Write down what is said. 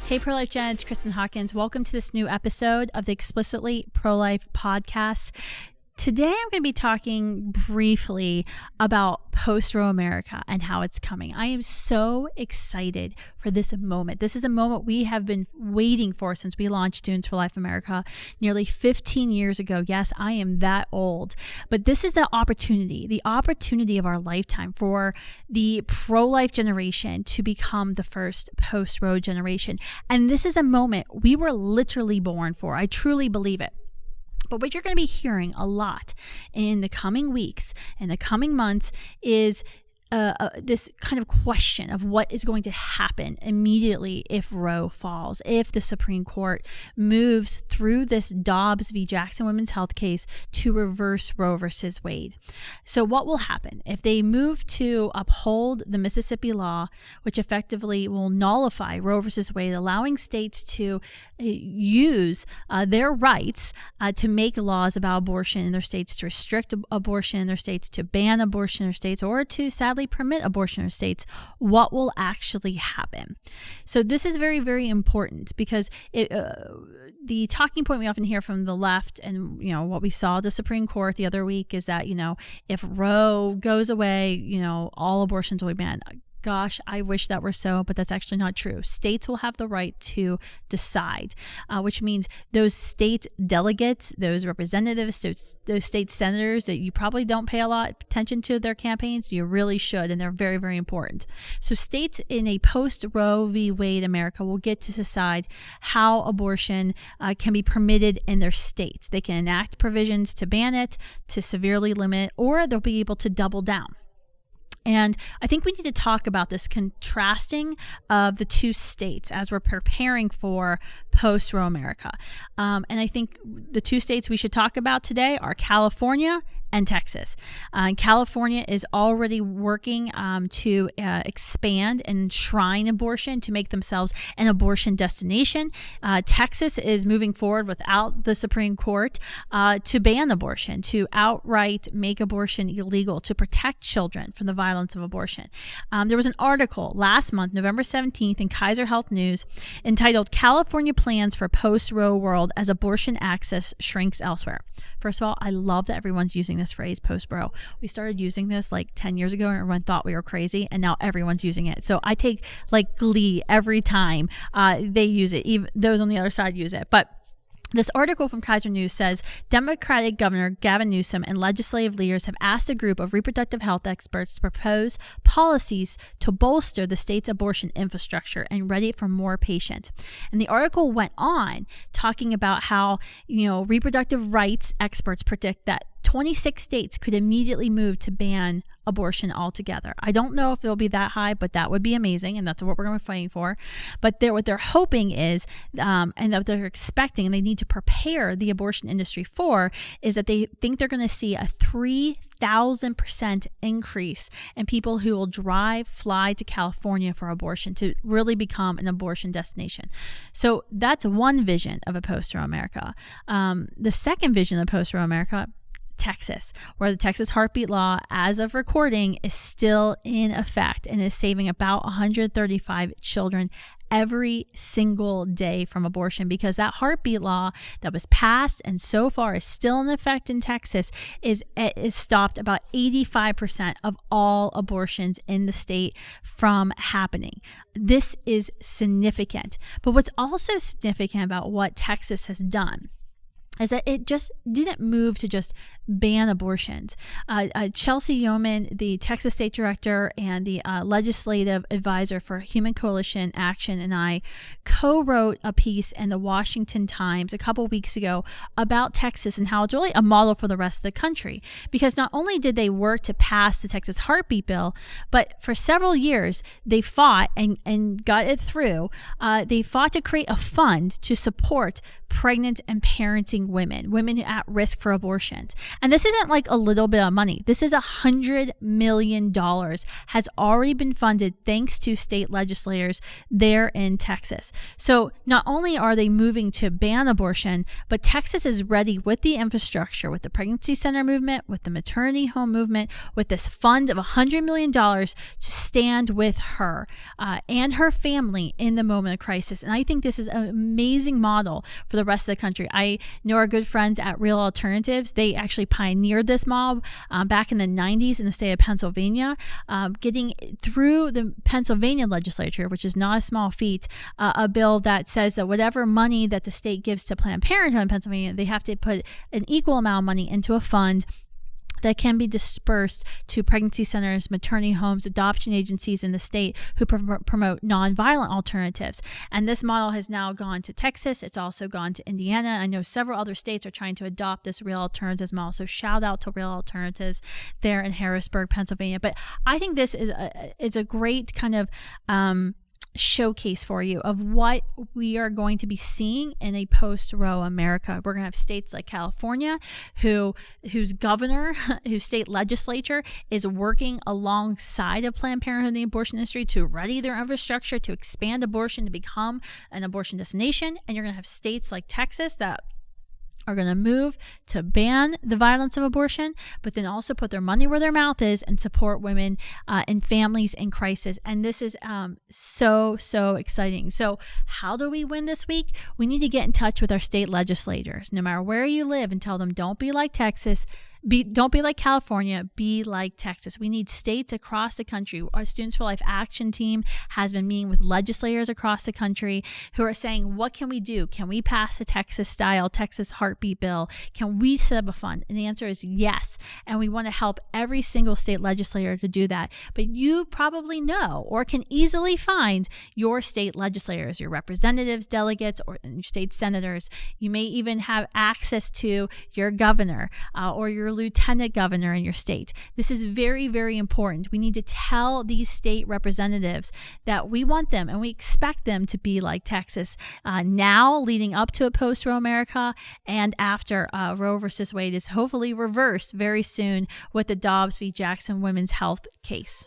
Hey, pro-life Jen, it's Kristan Hawkins. Welcome to this new episode of the Explicitly Pro-Life podcast. Today, I'm going to be talking briefly about Post-Roe America and how it's coming. I am so excited for this moment. This is the moment we have been waiting for since we launched Students for Life America nearly 15 years ago. Yes, I am that old. But this is the opportunity of our lifetime for the pro-life generation to become the first post-Roe generation. And this is a moment we were literally born for. I truly believe it. But what you're going to be hearing a lot in the coming weeks and the coming months is this kind of question of what is going to happen immediately if Roe falls, if the Supreme Court moves through this Dobbs v. Jackson Women's Health case to reverse Roe versus Wade. So what will happen if they move to uphold the Mississippi law, which effectively will nullify Roe versus Wade, allowing states to use their rights to make laws about abortion in their states, to restrict abortion in their states, to ban abortion in their states, or to sadly permit abortion in states, what will actually happen? So this is very, very important because the talking point we often hear from the left and, what we saw at the Supreme Court the other week is that, if Roe goes away, all abortions will be banned. Gosh, I wish that were so, but that's actually not true. States will have the right to decide, which means those state delegates, those representatives, those state senators that you probably don't pay a lot of attention to their campaigns, you really should, and they're very, very important. So states in a post-Roe v. Wade America will get to decide how abortion can be permitted in their states. They can enact provisions to ban it, to severely limit it, or they'll be able to double down. And I think we need to talk about this contrasting of the two states as we're preparing for post-Roe America. And I think the two states we should talk about today are California and Texas. California is already working to expand and enshrine abortion to make themselves an abortion destination. Texas is moving forward without the Supreme Court to ban abortion, to outright make abortion illegal, to protect children from the violence of abortion. There was an article last month, November 17th, in Kaiser Health News entitled "California Plans for Post-Roe World as Abortion Access Shrinks Elsewhere." First of all, I love that everyone's using this phrase post-Roe. We started using this like 10 years ago and everyone thought we were crazy, and now everyone's using it. So I take glee every time they use it. Even those on the other side use it. But this article from Kaiser News says Democratic Governor Gavin Newsom and legislative leaders have asked a group of reproductive health experts to propose policies to bolster the state's abortion infrastructure and ready it for more patients. And the article went on talking about how, reproductive rights experts predict that 26 states could immediately move to ban abortion altogether. I don't know if it'll be that high, but that would be amazing, and that's what we're going to be fighting for. But what they're hoping is, and what they're expecting, and they need to prepare the abortion industry for, is that they think they're going to see a 3,000% increase in people who will fly to California for abortion to really become an abortion destination. So that's one vision of a post-Roe America. The second vision of post-Roe America, Texas, where the Texas heartbeat law, as of recording, is still in effect and is saving about 135 children every single day from abortion, because that heartbeat law that was passed and so far is still in effect in Texas is stopped about 85% of all abortions in the state from happening. This is significant. But what's also significant about what Texas has done is that it just didn't move to just ban abortions. Chelsea Yeoman, the Texas State Director and the legislative advisor for Human Coalition Action, and I co-wrote a piece in the Washington Times a couple weeks ago about Texas and how it's really a model for the rest of the country. Because not only did they work to pass the Texas Heartbeat Bill, but for several years they fought and got it through. They fought to create a fund to support pregnant and parenting protecting women at risk for abortions. And this isn't like a little bit of money. This is $100 million has already been funded thanks to state legislators there in Texas. So not only are they moving to ban abortion, but Texas is ready with the infrastructure, with the pregnancy center movement, with the maternity home movement, with this fund of $100 million to stand with her and her family in the moment of crisis. And I think this is an amazing model for the rest of the country. I know our good friends at Real Alternatives. They actually pioneered this model back in the 90s in the state of Pennsylvania, getting through the Pennsylvania legislature, which is not a small feat, a bill that says that whatever money that the state gives to Planned Parenthood in Pennsylvania, they have to put an equal amount of money into a fund that can be dispersed to pregnancy centers, maternity homes, adoption agencies in the state who promote nonviolent alternatives. And this model has now gone to Texas. It's also gone to Indiana. I know several other states are trying to adopt this Real Alternatives model. So shout out to Real Alternatives there in Harrisburg, Pennsylvania. But I think this is a great kind of showcase for you of what we are going to be seeing in a post-Roe America. We're going to have states like California whose governor, whose state legislature is working alongside of Planned Parenthood and the abortion industry to ready their infrastructure to expand abortion to become an abortion destination. And you're going to have states like Texas that are going to move to ban the violence of abortion, but then also put their money where their mouth is and support women and families in crisis. And this is so exciting. So how do we win this week? We need to get in touch with our state legislators, no matter where you live, and tell them, don't be like Texas. Don't be like California, be like Texas. We need states across the country. Our Students for Life action team has been meeting with legislators across the country who are saying, what can we do? Can we pass a Texas-style, Texas heartbeat bill? Can we set up a fund? And the answer is yes. And we want to help every single state legislator to do that. But you probably know or can easily find your state legislators, your representatives, delegates, or your state senators. You may even have access to your governor or your lieutenant governor in your state. This is very, very important. We need to tell these state representatives that we want them and we expect them to be like Texas now, leading up to a post-Roe America, and after Roe versus Wade is hopefully reversed very soon with the Dobbs v. Jackson women's health case.